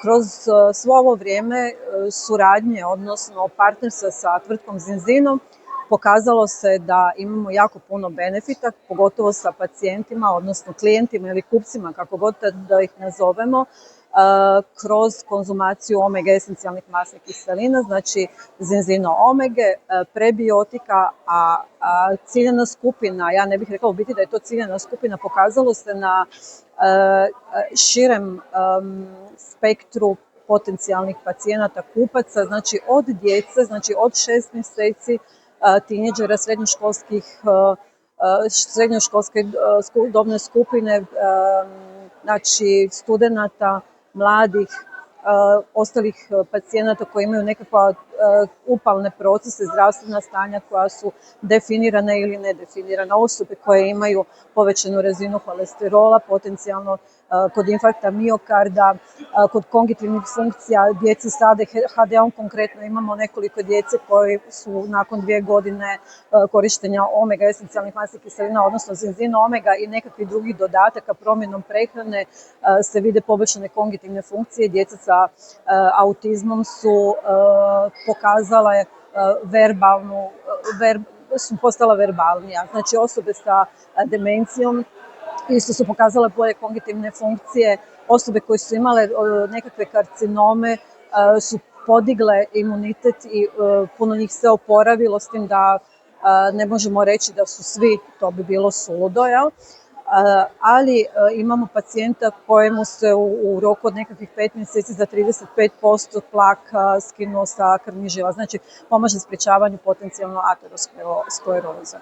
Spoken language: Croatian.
Kroz svo ovo vrijeme suradnje, odnosno partnerstva sa tvrtkom Zinzinom, pokazalo se da imamo jako puno benefita, pogotovo sa pacijentima, odnosno klijentima ili kupcima, kako god da ih nazovemo, kroz konzumaciju omega esencijalnih masnih kiselina, znači Zinzino omege, prebiotika, a ciljana skupina, ja ne bih rekla u biti da je to ciljana skupina, pokazalo se na širem spektru potencijalnih pacijenata, kupaca, znači od djece, znači od 6 mjeseci, tineđera, srednjoškolske dobne skupine, znači studenata, mladih, ostalih pacijenata koji imaju nekakva upalne procese, zdravstvena stanja koja su definirana ili nedefinirana, osobe koje imaju povećanu razinu holesterola, potencijalno kod infarkta miokarda, kod kongitivnih funkcija, djece sa ADHD-om konkretno imamo nekoliko djece koji su nakon 2 godine korištenja omega esencijalnih masnih kiselina, odnosno Zinzino omega i nekakvih drugih dodataka promjenom prehrane se vide poboljšane kongitivne funkcije. Djeca sa autizmom su pokazale su postala verbalnija. Znači osobe sa demencijom isto su pokazale bolje kognitivne funkcije, osobe koje su imale nekakve karcinome su podigle imunitet i puno njih se oporavilo, s tim da ne možemo reći da su svi, to bi bilo suludo, jel? Ali imamo pacijenta kojemu se u roku od nekakvih 5 mjeseci za 35% tlak skinuo sa krvnih žila, znači pomaže sprječavanju potencijalno ateroskleroze.